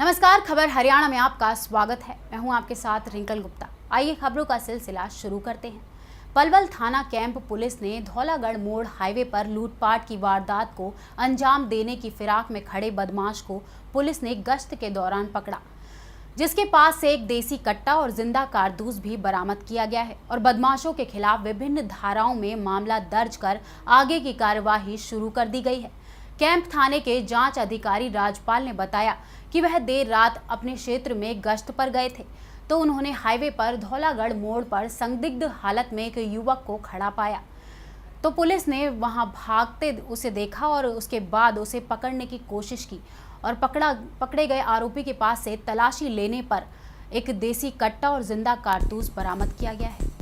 नमस्कार, खबर हरियाणा में आपका स्वागत है। मैं हूं आपके साथ रिंकल गुप्ता। आइए खबरों का सिलसिला शुरू करते हैं। पलवल थाना कैंप पुलिस ने धौलागढ़ मोड़ हाईवे पर लूटपाट की वारदात को अंजाम देने की फिराक में खड़े बदमाश को पुलिस ने गश्त के दौरान पकड़ा, जिसके पास से एक देसी कट्टा और जिंदा कारतूस भी बरामद किया गया है और बदमाशों के खिलाफ विभिन्न धाराओं में मामला दर्ज कर आगे की कार्यवाही शुरू कर दी गई है। कैंप थाने के जांच अधिकारी राजपाल ने बताया कि वह देर रात अपने क्षेत्र में गश्त पर गए थे तो उन्होंने हाईवे पर धौलागढ़ मोड़ पर संदिग्ध हालत में एक युवक को खड़ा पाया तो पुलिस ने वहां भागते उसे देखा और उसके बाद उसे पकड़ने की कोशिश की और पकड़े गए आरोपी के पास से तलाशी लेने पर एक देसी कट्टा और जिंदा कारतूस बरामद किया गया है।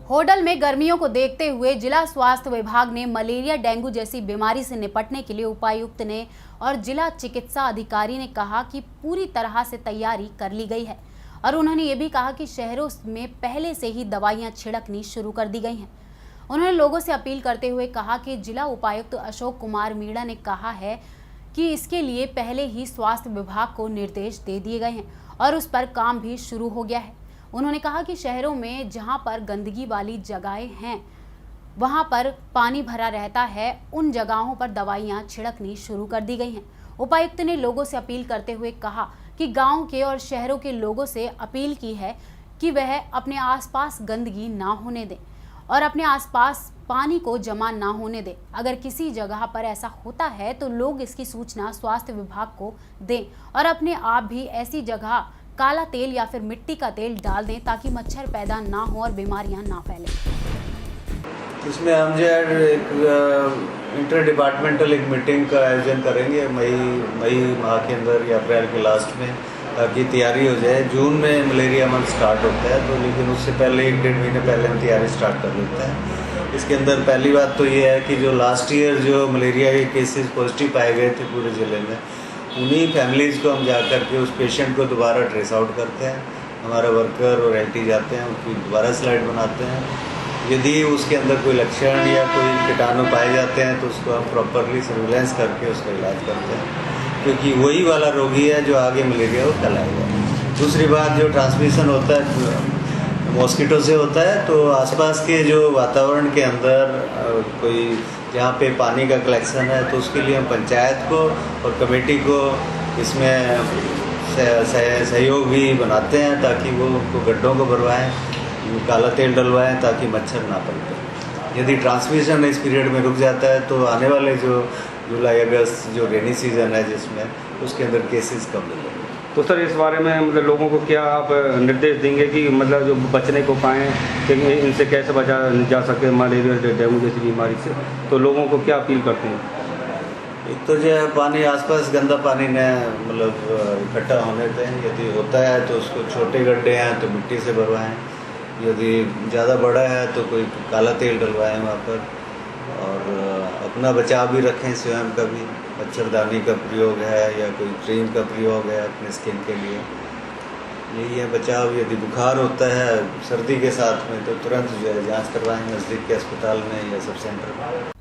होडल में गर्मियों को देखते हुए जिला स्वास्थ्य विभाग ने मलेरिया डेंगू जैसी बीमारी से निपटने के लिए उपायुक्त ने और जिला चिकित्सा अधिकारी ने कहा कि पूरी तरह से तैयारी कर ली गई है और उन्होंने ये भी कहा कि शहरों में पहले से ही दवाइयां छिड़कनी शुरू कर दी गई हैं। उन्होंने लोगों से अपील करते हुए कहा कि जिला उपायुक्त अशोक कुमार मीणा ने कहा है कि इसके लिए पहले ही स्वास्थ्य विभाग को निर्देश दे दिए गए हैं और उस पर काम भी शुरू हो गया है। उन्होंने कहा कि शहरों में जहां पर गंदगी वाली जगहें हैं वहां पर पानी भरा रहता है, उन जगहों पर दवाइयां छिड़कनी शुरू कर दी गई हैं। उपायुक्त ने लोगों से अपील करते हुए कहा कि गांव के और शहरों के लोगों से अपील की है कि वह अपने आसपास गंदगी ना होने दें और अपने आसपास पानी को जमा ना होने दें। अगर किसी जगह पर ऐसा होता है तो लोग इसकी सूचना स्वास्थ्य विभाग को दें और अपने आप भी ऐसी जगह काला तेल या फिर मिट्टी का तेल डाल दें ताकि मच्छर पैदा ना हो और बीमारियां ना फैलें। इसमें हम जो है एक इंटर डिपार्टमेंटल एक मीटिंग का आयोजन करेंगे मई माह के अंदर या अप्रैल के लास्ट में, ताकि तैयारी हो जाए। जून में मलेरिया मंथ स्टार्ट होता है तो लेकिन उससे पहले 1-1.5 महीने पहले हम तैयारी स्टार्ट कर लेते हैं। इसके अंदर पहली बात तो ये है कि जो लास्ट ईयर जो मलेरिया के केसेस पॉजिटिव पाए गए थे पूरे ज़िले में, उन्हीं फैमिलीज़ को हम जा कर के उस पेशेंट को दोबारा ट्रेस आउट करते हैं। हमारा वर्कर और एलटी जाते हैं, उसकी दोबारा स्लाइड बनाते हैं। यदि उसके अंदर कोई लक्षण या कोई कीटाणु पाए जाते हैं तो उसको हम प्रॉपरली सर्विलेंस करके उसका इलाज करते हैं, क्योंकि वही वाला रोगी है जो आगे मलेरिया को फैलाएगा। दूसरी बात, जो ट्रांसमिशन होता है मॉस्किटो से होता है, तो आसपास के जो वातावरण के अंदर कोई जहाँ पे पानी का कलेक्शन है तो उसके लिए हम पंचायत को और कमेटी को इसमें सहयोग भी बनाते हैं ताकि वो उनको गड्ढों को भरवाएं, काला तेल डलवाएं ताकि मच्छर ना पनपे। यदि ट्रांसमिशन इस पीरियड में रुक जाता है तो आने वाले जो जुलाई अगस्त जो रेनी सीजन है जिसमें, उसके अंदर केसेस कम मिलेंगे। तो सर इस बारे में मतलब लोगों को क्या आप निर्देश देंगे कि मतलब जो बचने को पाएँ कि इनसे कैसे बचा जा सके मलेरिया डेंगू जैसी बीमारी से, तो लोगों को क्या अपील करते हैं? एक तो जो है पानी आसपास गंदा पानी न मतलब इकट्ठा होने दें। यदि होता है तो उसको छोटे गड्ढे हैं तो मिट्टी से भरवाएं, यदि ज़्यादा बड़ा है तो कोई काला तेल डलवाएं वहाँ पर, और अपना बचाव भी रखें स्वयं का भी। मच्छरदानी का प्रयोग है या कोई क्रीम का प्रयोग है अपने स्किन के लिए, यही है बचाव। यदि बुखार होता है सर्दी के साथ में तो तुरंत जो है जाँच करवाएं नज़दीक के अस्पताल में या सब सेंटर में।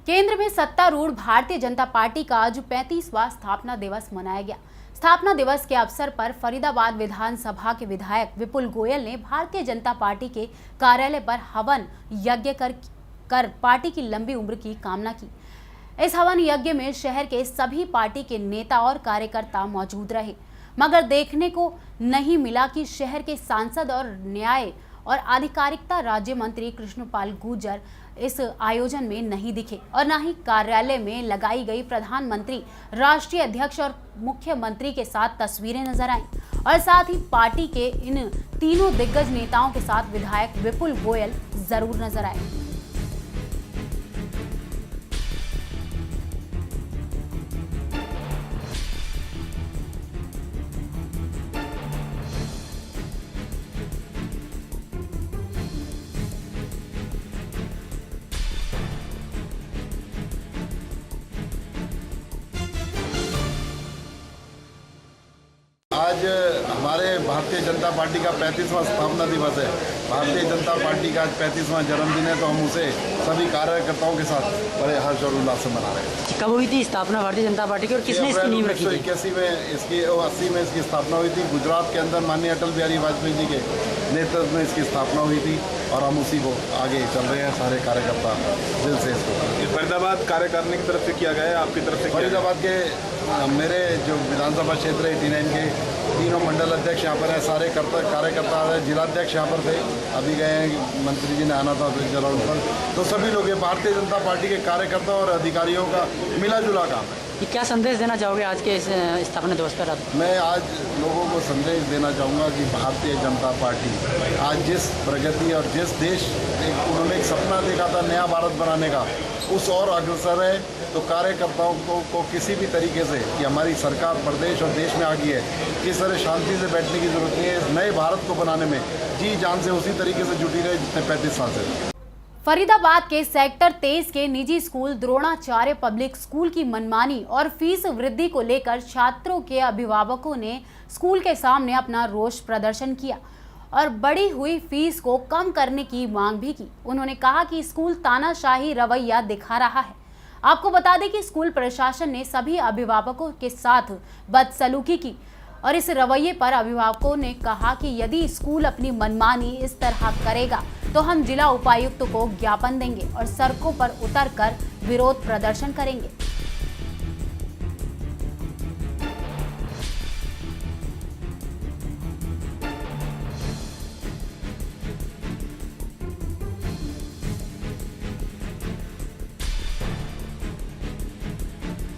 केंद्र में सत्तारूढ़ भारतीय जनता पार्टी का आज 35वां स्थापना दिवस मनाया गया। स्थापना दिवस के अवसर पर फरीदाबाद विधानसभा के विधायक विपुल गोयल ने भारतीय जनता पार्टी के कार्यालय पर हवन यज्ञ कर पार्टी की लंबी उम्र की कामना की। इस हवन यज्ञ में शहर के सभी पार्टी के नेता और कार्यकर्ता मौजूद रहे, मगर देखने को नहीं मिला कि शहर के सांसद और न्याय और आधिकारिकता राज्य मंत्री कृष्णपाल गुर्जर इस आयोजन में नहीं दिखे और न ही कार्यालय में लगाई गई प्रधानमंत्री, राष्ट्रीय अध्यक्ष और मुख्यमंत्री के साथ तस्वीरें नजर आईं और साथ ही पार्टी के इन तीनों दिग्गज नेताओं के साथ विधायक विपुल गोयल जरूर नजर आए। भारतीय जनता पार्टी का 35वां स्थापना दिवस है। भारतीय जनता पार्टी का आज 35वां जन्मदिन है, तो हम उसे सभी कार्यकर्ताओं के साथ बड़े हर्ष और उल्लास से मना रहे हैं। कब हुई थी स्थापना भारतीय जनता पार्टी की और किसने इसकी नींव रखी थी? 1981 में इसकी 80 में इसकी स्थापना हुई थी। गुजरात के अंदर माननीय अटल बिहारी वाजपेयी जी के नेतृत्व में इसकी स्थापना हुई थी और हम उसी को आगे चल रहे हैं। सारे कार्यकर्ता दिल से इसको फरीदाबाद कार्यकारिणी की तरफ से किया गया है, आपकी तरफ से? फरीदाबाद के मेरे जो विधानसभा क्षेत्र 89 के तीनों मंडल अध्यक्ष यहाँ पर है, सारे कार्यकर्ता जिलाध्यक्ष यहाँ पर थे, अभी गए हैं, मंत्री जी ने आना था उन पर। तो सभी लोग, ये भारतीय जनता पार्टी के कार्यकर्ता और अधिकारियों का मिला जुला काम है। ये क्या संदेश देना चाहोगे आज के इस स्थापना दिवस पर आप? मैं आज लोगों को संदेश देना चाहूँगा कि भारतीय जनता पार्टी आज जिस प्रगति और जिस देश उन्होंने एक सपना देखा था नया भारत बनाने का, उस और अग्रसर है। तो कार्यकर्ताओं को किसी भी तरीके से कि हमारी सरकार प्रदेश और देश में आ गई है, किस तरह शांति से बैठने की जरूरत नहीं है। इस नए भारत को बनाने में जी जान से उसी तरीके से जुटी रहे जितने 35 साल से। फरीदाबाद के सेक्टर 23 के निजी स्कूल द्रोणाचार्य पब्लिक स्कूल की मनमानी और फीस वृद्धि को लेकर छात्रों के अभिभावकों ने स्कूल के सामने अपना रोष प्रदर्शन किया और बढ़ी हुई फीस को कम करने की मांग भी की। उन्होंने कहा कि स्कूल तानाशाही रवैया दिखा रहा है। आपको बता दें कि स्कूल प्रशासन ने सभी अभिभावकों के साथ बदसलूकी की और इस रवैये पर अभिभावकों ने कहा कि यदि स्कूल अपनी मनमानी इस तरह करेगा तो हम जिला उपायुक्त को ज्ञापन देंगे और सड़कों पर उतरकर विरोध प्रदर्शन करेंगे।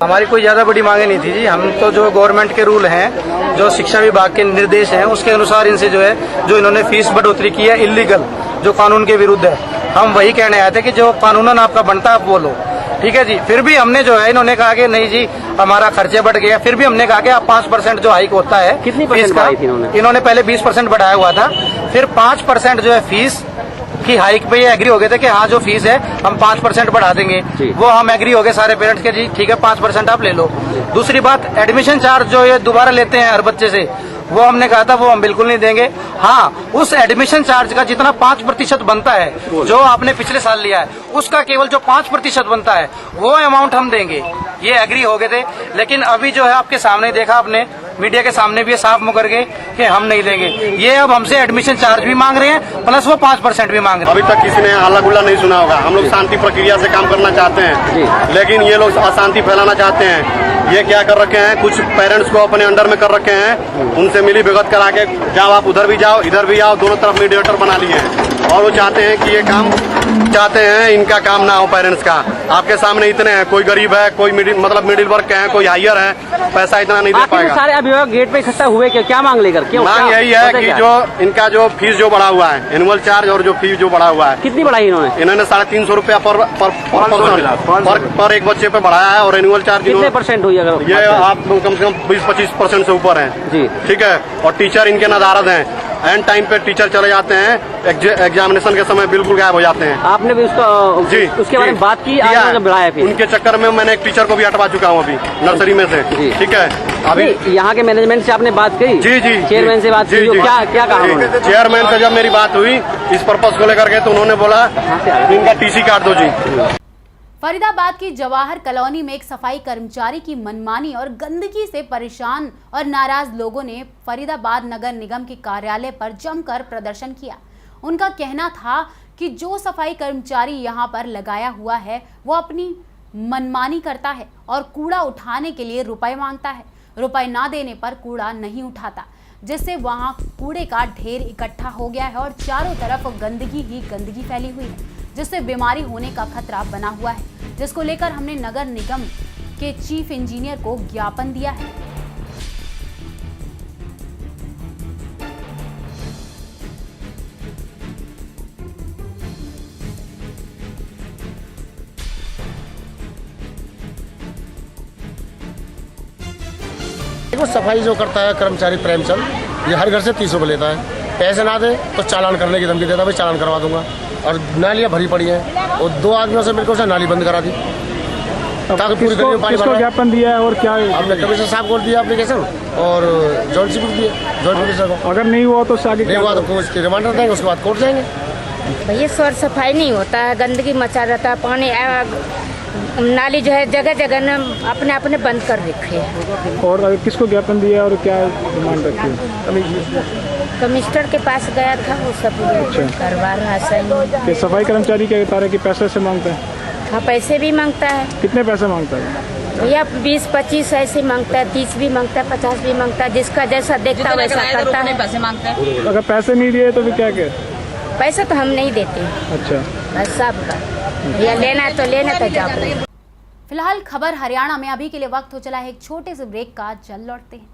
हमारी कोई ज़्यादा बड़ी मांगे नहीं थी जी। हम तो जो गवर्नमेंट के रूल हैं, जो शिक्षा विभाग के निर्देश हैं, उसके अनुसार इनसे जो इन्होंने फीस बढ़ोतरी की है इलीगल, जो कानून के विरुद्ध है, हम वही कहने आए थे कि जो कानूनन आपका बनता है आप बोलो, ठीक है जी। फिर भी हमने जो है, इन्होंने कहा कि नहीं जी हमारा खर्चे बढ़ गया। फिर भी हमने कहा कि आप 5% जो हाइक होता है, कितनी परसेंट बढ़ाई थी इन्होंने पहले 20% बढ़ाया हुआ था, फिर 5% जो है फीस की हाइक पे ये एग्री हो गए थे कि हाँ जो फीस है हम 5% बढ़ा देंगे। वो हम एग्री हो गए सारे पेरेंट्स के, जी ठीक है 5% आप ले लो। दूसरी बात, एडमिशन चार्ज जो ये दोबारा लेते हैं हर बच्चे से, वो हमने कहा था वो हम बिल्कुल नहीं देंगे। हाँ, उस एडमिशन चार्ज का जितना 5% बनता है, जो आपने पिछले साल लिया है, उसका केवल जो 5% बनता है वो अमाउंट हम देंगे, ये एग्री हो गए थे। लेकिन अभी जो है आपके सामने देखा, आपने मीडिया के सामने भी ये साफ मुकर गए कि हम नहीं देंगे। ये अब हमसे एडमिशन चार्ज भी मांग रहे हैं, प्लस वो 5% भी मांग रहे हैं। अभी तक किसी ने हल्ला गुल्ला नहीं सुना होगा। हम लोग शांति प्रक्रिया से काम करना चाहते हैं, लेकिन ये लोग अशांति फैलाना चाहते हैं। ये क्या कर रखे हैं, कुछ पेरेंट्स को अपने अंडर में कर रखे हैं, उनसे मिली भगत करा के जाओ आप उधर भी जाओ इधर भी आओ, दोनों तरफ मीडिएटर बना लिए हैं। और वो चाहते हैं कि ये काम चाहते हैं इनका काम ना हो पेरेंट्स का। आपके सामने इतने हैं, कोई गरीब है, कोई मिडिल वर्ग के हैं, कोई हायर है, पैसा इतना नहीं दे पाएगा। सारे अभिभावक गेट पे इकट्ठा हुए, क्या मांग लेकर? मांग यही है कि जो इनका जो फीस जो बढ़ा हुआ है, एनुअल चार्ज और जो फीस जो बढ़ा हुआ है, कितनी बढ़ाई इन्होंने? 350 रुपया पर एक बच्चे पे बढ़ाया है। और एनुअल चार्ज कितने परसेंट हुई? अगर ये आप कम से कम 20-25% से ऊपर है जी, ठीक है। और टीचर इनके नदारद हैं, एंड टाइम पे टीचर चले जाते हैं, एग्जामिनेशन के समय बिल्कुल गायब हो जाते हैं। आपने भी उसके बारे में बात की? उनके चक्कर में मैंने एक टीचर को भी हटवा चुका हूँ अभी नर्सरी में से, ठीक है। अभी यहाँ के मैनेजमेंट से आपने बात की? जी जी, चेयरमैन से बात की? क्या कहा उन्होंने? चेयरमैन से जब मेरी बात हुई इस पर्पज को लेकर के, तो उन्होंने बोला इनका टीसी काट दो जी। फरीदाबाद की जवाहर कॉलोनी में एक सफाई कर्मचारी की मनमानी और गंदगी से परेशान और नाराज लोगों ने फरीदाबाद नगर निगम के कार्यालय पर जमकर प्रदर्शन किया। उनका कहना था कि जो सफाई कर्मचारी यहां पर लगाया हुआ है वो अपनी मनमानी करता है और कूड़ा उठाने के लिए रुपए मांगता है। रुपए ना देने पर कूड़ा नहीं उठाता, जिससे वहां कूड़े का ढेर इकट्ठा हो गया है और चारों तरफ गंदगी ही गंदगी फैली हुई है, जिससे बीमारी होने का खतरा बना हुआ है, जिसको लेकर हमने नगर निगम के चीफ इंजीनियर को ज्ञापन दिया है। देखो, सफाई जो करता है कर्मचारी प्रेमचंद, ये हर घर से 30 रुपये लेता है। पैसे ना दे तो चालान करने की धमकी देता, भाई चालान करवा दूंगा। और नालियाँ भरी पड़ी हैं और 2 आदमियों से मिलकर उसे नाली बंद करा दी। ताकि पूरी गली में पानी किसको भरा। ज्ञापन दिया है और क्या आपने कमिश्नर साहब को दिया एप्लीकेशन और जॉइंट सिविल दिया जॉइंट कमिश्नर को। अगर नहीं हुआ तो उससे आगे नहीं हुआ तो उसके रिमांडर देंगे, उसके बाद कोर्ट जाएंगे। भैया सर सफाई नहीं होता है, गंदगी मचा रहता है, पानी नाली जो है जगह जगह न अपने अपने बंद कर रखे हैं। और अगर किसको ज्ञापन दिया और क्या डिमांड रखी है? कमिश्नर के पास गया था, वो सब करवा रहा है सही। कि सफाई कर्मचारी क्या कहता है कि पैसे से मांगते हैं? हाँ पैसे भी मांगता है कितने पैसे मांगता है? भैया 20-25 ऐसे मांगता है, 30 भी मांगता है, 50 भी मांगता है, जिसका जैसा देखता है वैसा करता है। पैसे मांगते हैं। अगर पैसे नहीं दिए तो फिर क्या क्या? पैसा तो हम नहीं देते। अच्छा, बस सबका भैया लेना है तो लेना तो जाओ। फिलहाल खबर हरियाणा में। अभी के लिए वक्त हो चला है एक छोटे से ब्रेक का, जल्द लौटते हैं।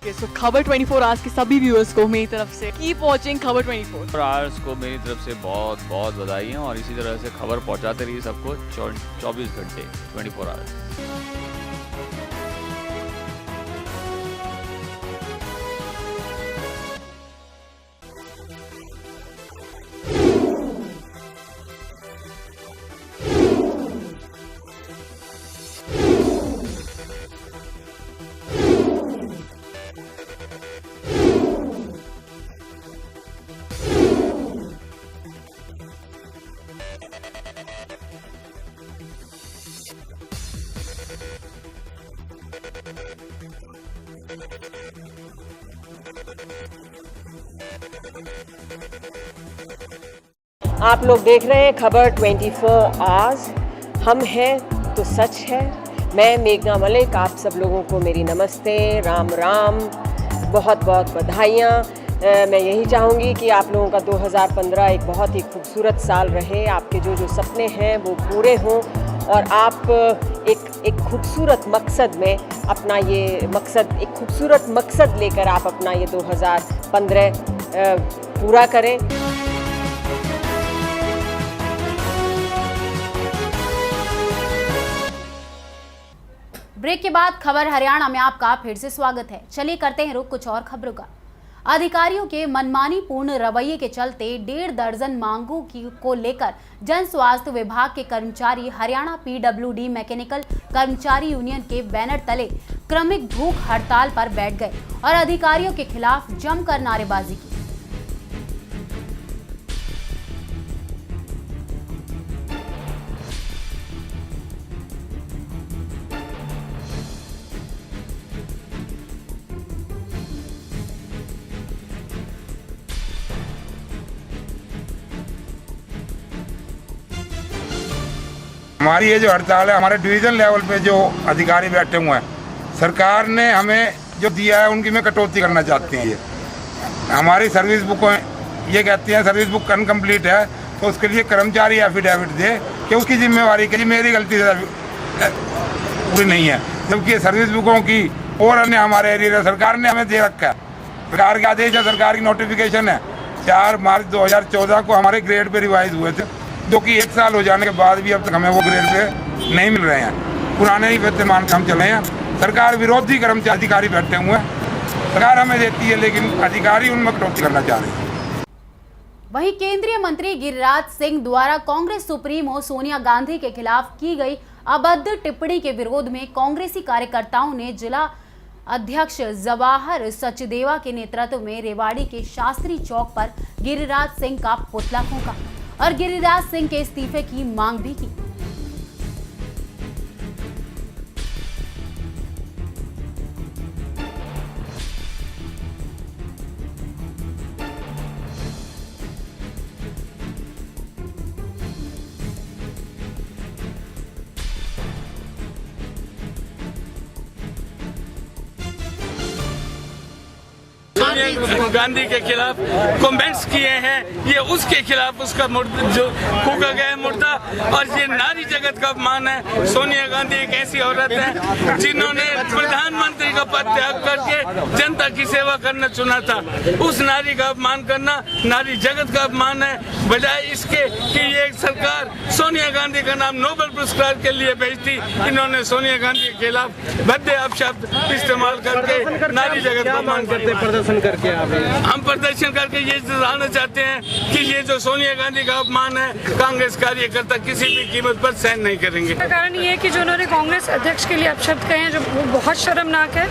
So, खबर 24 आवर्स के सभी व्यूअर्स को मेरी तरफ से कीप वॉचिंग खबर 24 आवर्स को मेरी तरफ से बहुत बहुत बधाई और इसी तरह से खबर पहुंचाते रहिए सबको 24 घंटे 24 आवर्स। आप लोग देख रहे हैं खबर 24 आवर्स। हम हैं तो सच है। मैं मेघना मलिक, आप सब लोगों को मेरी नमस्ते, राम राम, बहुत बहुत बधाइयाँ। मैं यही चाहूँगी कि आप लोगों का 2015 एक बहुत ही खूबसूरत साल रहे। आपके जो जो सपने हैं वो पूरे हों और आप एक खूबसूरत मकसद में अपना ये मकसद, एक खूबसूरत मकसद लेकर आप अपना ये 2015 पूरा करें। ब्रेक के बाद खबर हरियाणा में आपका फिर से स्वागत है। चलिए करते हैं रुख कुछ और खबरों का। अधिकारियों के मनमानी पूर्ण रवैये के चलते 1.5 दर्जन मांगों को लेकर जन स्वास्थ्य विभाग के कर्मचारी हरियाणा PWD मैकेनिकल कर्मचारी यूनियन के बैनर तले क्रमिक भूख हड़ताल पर बैठ गए और अधिकारियों के खिलाफ जमकर नारेबाजी की। हमारी ये जो हड़ताल है, हमारे डिवीजन लेवल पे जो अधिकारी बैठे हुए हैं, सरकार ने हमें जो दिया है उनकी में कटौती करना चाहती है। ये हमारी सर्विस बुक ये कहती है सर्विस बुक अनकम्प्लीट है तो उसके लिए कर्मचारी एफिडेविट दे कि उसकी जिम्मेवारी के लिए मेरी गलती से पूरी नहीं है, जबकि सर्विस बुकों की और अन्य हमारे एरिया सरकार ने हमें दे रखा है। सरकार के आदेश है, सरकार की नोटिफिकेशन है। 4 मार्च 2014 को हमारे ग्रेड पे रिवाइज हुए थे, जो कि 1 साल हो जाने के बाद भी अब तक हमें वो ग्रेड पे नहीं मिल रहे हैं। पुराने ही वेतनमान हम चले हैं। सरकार विरोधी कर्मचारी अधिकारी बैठे हुए हैं। सरकार हमें देती है लेकिन अधिकारी उनमें कटौती करना चाह रहे हैं। वहीं केंद्रीय मंत्री गिरिराज सिंह द्वारा कांग्रेस सुप्रीमो सोनिया गांधी के खिलाफ की गई अभद्र टिप्पणी के विरोध में कांग्रेसी कार्यकर्ताओं ने जिला अध्यक्ष जवाहर सचदेवा के नेतृत्व में रेवाड़ी के शास्त्री चौक पर गिरिराज सिंह का पुतला फूंका और गिरिराज सिंह के इस्तीफे की मांग भी की। सोनिया गांधी के खिलाफ कमेंट्स किए हैं, ये उसके खिलाफ उसका जो फूका गया मुर्दा, और ये नारी जगत का अपमान है। सोनिया गांधी एक ऐसी औरत है जिन्होंने प्रधानमंत्री का का त्याग करके जनता की सेवा करना चुना था। उस नारी का अपमान करना नारी जगत का अपमान है, बजाय इसके कि ये सरकार सोनिया गांधी का नाम नोबेल पुरस्कार के लिए भेजती। इन्होंने सोनिया गांधी के खिलाफ भद्दे अपशब्द इस्तेमाल करके नारी जगत को अपमान करते। प्रदर्शन करके हम प्रदर्शन करके ये जताना चाहते हैं कि ये जो सोनिया गांधी का अपमान है, कांग्रेस कार्यकर्ता किसी भी कीमत पर सहन नहीं करेंगे। कारण ये है कि जो उन्होंने कांग्रेस अध्यक्ष के लिए अपशब्द कहे हैं, जो वो बहुत शर्मनाक है।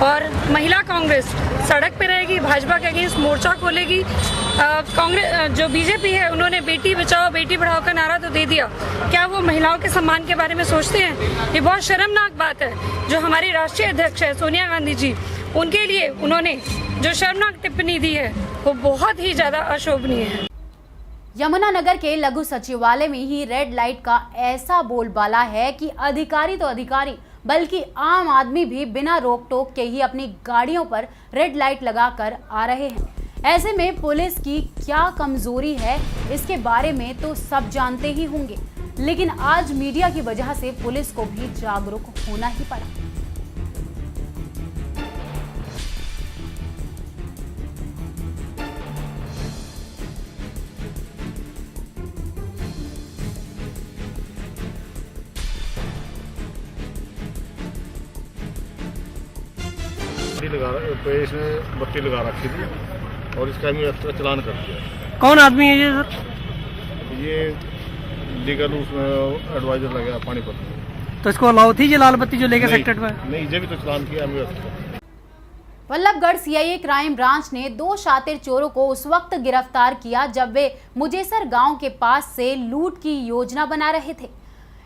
और महिला कांग्रेस सड़क पे रहेगी, भाजपा के अगेंस्ट मोर्चा खोलेगी। कांग्रेस जो बीजेपी है, उन्होंने बेटी बचाओ बेटी पढ़ाओ का नारा तो दे दिया, क्या वो महिलाओं के सम्मान के बारे में सोचते हैं? ये बहुत शर्मनाक बात है। जो हमारी राष्ट्रीय अध्यक्ष है सोनिया गांधी जी, उनके लिए उन्होंने जो शर्मनाक टिप्पणी दी है वो बहुत ही ज्यादा अशोभनीय है। यमुनानगर के लघु सचिवालय में ही रेड लाइट का ऐसा बोलबाला है कि अधिकारी तो अधिकारी बल्कि आम आदमी भी बिना रोक टोक के ही अपनी गाड़ियों पर रेड लाइट लगाकर आ रहे हैं। ऐसे में पुलिस की क्या कमजोरी है, इसके बारे में तो सब जानते ही होंगे, लेकिन आज मीडिया की वजह से पुलिस को भी जागरूक होना ही पड़ा। इसने बत्ती लगा रखी थी और इसका भी एक्स्ट्रा चलान कर दिया। कौन आदमी है ये सर? ये लीगल उसमें एडवाइजर लगा पानीपत। तो इसको अलाउ थी ये लाल बत्ती जो लेके सेक्टर में? नहीं, ये भी तो चलान किया हमें। वल्लभगढ़ सीआईए क्राइम ब्रांच ने 2 शातिर चोरों को उस वक्त गिरफ्तार किया जब वे मुजेसर गांव के पास से लूट की योजना बना रहे थे।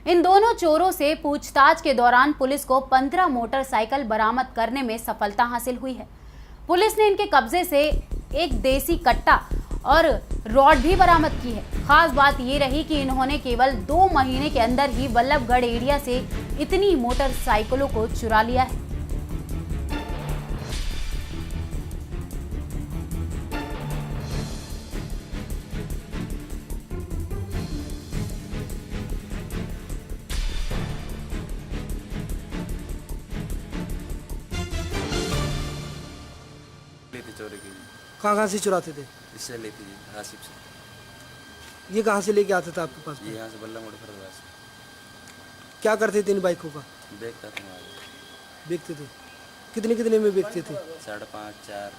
इन दोनों चोरों से पूछताछ के दौरान पुलिस को 15 मोटरसाइकिल बरामद करने में सफलता हासिल हुई है। पुलिस ने इनके कब्जे से एक देसी कट्टा और रॉड भी बरामद की है। खास बात ये रही कि इन्होंने केवल 2 महीने के अंदर ही वल्लभगढ़ एरिया से इतनी मोटरसाइकिलों को चुरा लिया है। चोरी की। कहाँ से चुराते थे? इससे लेती थी आसिफ से। ये कहाँ से लेके आते थे आपके पास? यहाँ से बल्ला मोड़ खरीदवा से। क्या करते थे इन बाइकों का? बेचता था। बेचते थे। कितने कितने में बेचते थे? 5.5 4।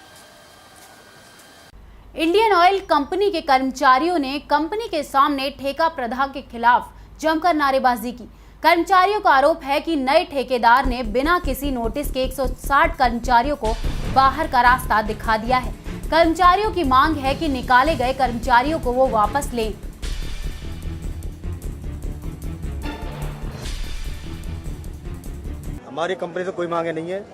इंडियन ऑयल कंपनी के कर्मचारियों ने कंपनी के सामने ठेका प्रथा के खिलाफ जमकर नारेबाजी की। कर्मचारियों का आरोप है कि नए ठेकेदार ने बिना किसी नोटिस के 160 कर्मचारियों को बाहर का रास्ता दिखा दिया है। कर्मचारियों की मांग है कि निकाले गए कर्मचारियों को वो वापस लें। हमारी कंपनी से कोई मांगे नहीं है,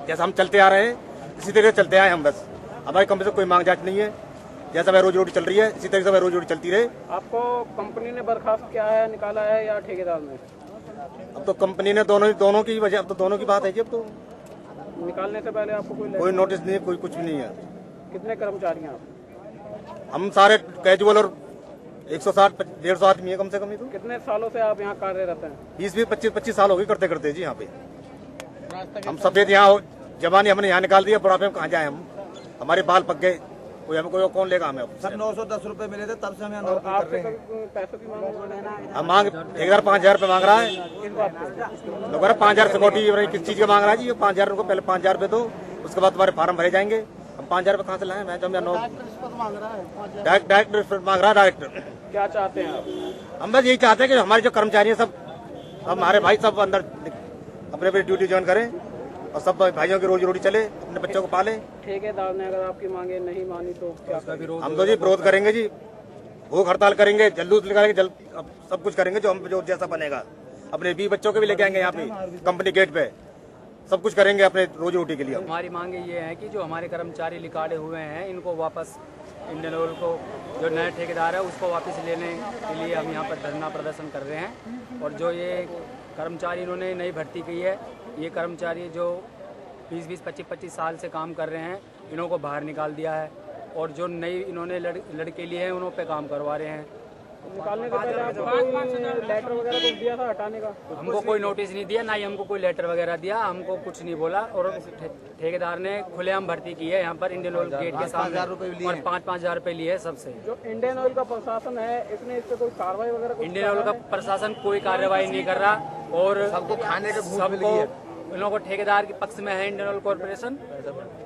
जैसा हम चलते आ रहे हैं इसी तरह चलते आए हम। बस हमारी कंपनी से कोई मांग जांच नहीं है, जैसा हमारी रोजी रोटी चल रही है इसी तरह से हमारी रोजी रोटी चलती रहे। आपको कंपनी ने बर्खास्त किया है, निकाला है या ठेकेदार ने? अब तो कंपनी ने दोनों की वजह, अब तो दोनों की बात है जी। अब तो निकालने से पहले आपको कोई नोटिस नहीं है, कोई कुछ भी नहीं है। कितने कर्मचारी हैं आप? हम सारे कैजुअल और 160-150 आदमी है कम से कम। तो कितने सालों से आप यहाँ कार्यरत हैं? 20-25 साल हो गए करते करते जी यहाँ पे। हम सफेद यहाँ जवानी हमने यहाँ निकाल दिया, बुढ़ापे में कहाँ जाए हम? हमारे बाल पक गए, कोई हमें कोई कौन लेगा हमें? सर 910 रुपए मिले थे तब से हम नौकरी कर रहे हैं। पैसों की मांग? हम मांग 5,000 रुपए मांग रहा है। 5,000 सिक्योरिटी किस चीज का मांग रहा है जी? 5,000 रुपए पहले 5,000 रुपए दो, उसके बाद तुम्हारे फार्म भरे जाएंगे। हम 5,000 रुपए कहाँ से लाए? मैं जो डायरेक्ट रिश्वत मांग रहा है। डायरेक्टर क्या चाहते हैं आप? हम बस यही चाहते हैं कि हमारे जो कर्मचारी हैं सब हमारे भाई सब अंदर अपने अपनी ड्यूटी ज्वाइन करें और सब भाइयों की रोजी रोटी चले, अपने बच्चों को पाले। ठेकेदार ने अगर आपकी मांगे नहीं मानी तो क्या विरोध? हम तो जी विरोध करेंगे जी, भूख हड़ताल करेंगे, जुलूस निकालेंगे, सब कुछ करेंगे जो जैसा बनेगा। अपने 20 बच्चों के भी लेके आएंगे यहाँ पे कंपनी गेट पे, सब कुछ करेंगे अपने रोजी रोटी के लिए। हमारी मांगे ये है कि जो हमारे कर्मचारी लिकाड़े हुए हैं इनको वापस, इंडियन ऑयल को जो नया ठेकेदार है उसको वापस लेने के लिए हम यहाँ पर धरना प्रदर्शन कर रहे हैं। और जो ये कर्मचारी इन्होंने नई भर्ती की है, ये कर्मचारी जो 20-20, 25-25 साल से काम कर रहे हैं, इन्हों को बाहर निकाल दिया है। और जो नई इन्होंने लड़के लिए हैं उन्हों पे काम करवा रहे हैं। निकालने के पहले आपको लेटर वगैरह कुछ दिया था हटाने का? हमको कोई नोटिस नहीं दिया, ना ही हमको कोई लेटर वगैरह दिया, हमको कुछ नहीं बोला। और ठेकेदार ने खुलेआम भर्ती की है यहाँ पर इंडियन ऑयल गेट के सामने और 5-5 हजार रुपये लिए सबसे। जो इंडियन ऑयल का प्रशासन है इसने इस पे कोई कार्रवाई वगैरह? इंडियन ऑयल का प्रशासन कोई कार्रवाई नहीं कर रहा और सबको खाने के सबको इन लोगों को ठेकेदार के पक्ष में है इंडियन ऑयल कॉर्पोरेशन,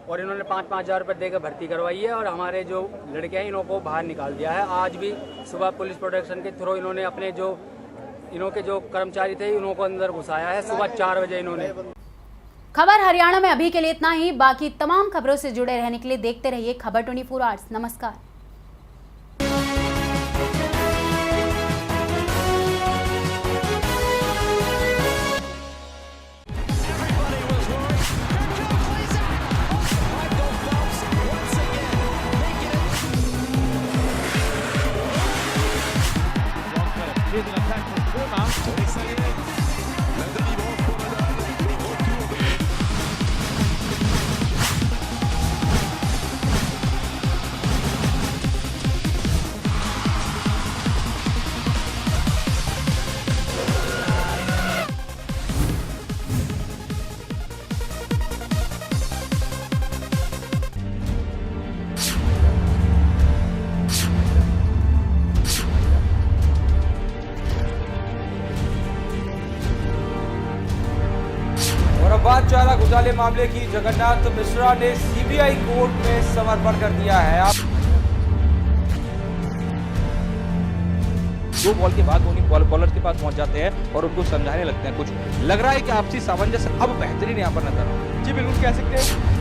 और इन्होंने 5-5 हजार रुपये देकर भर्ती करवाई है और हमारे जो लड़के हैं इन्हों को बाहर निकाल दिया है। आज भी सुबह पुलिस प्रोटेक्शन के थ्रू इन्होंने अपने जो इन्हों के जो कर्मचारी थे इन्हों को अंदर घुसाया है सुबह 4 बजे इन्होंने। खबर हरियाणा में अभी के लिए इतना ही। बाकी तमाम खबरों से जुड़े रहने के लिए देखते रहिए खबर 24 आवर्स। नमस्कार। बात चारा घोटाले मामले की जगन्नाथ मिश्रा ने सीबीआई कोर्ट में समर्पण कर दिया है। आप 2 बॉल के बाद धोनी बॉलर के पास पहुंच जाते हैं और उनको समझाने लगते हैं। कुछ लग रहा है कि आपसी सामंजस्य अब बेहतरीन यहाँ पर नजर आ रहा है। जी बिल्कुल कह सकते हैं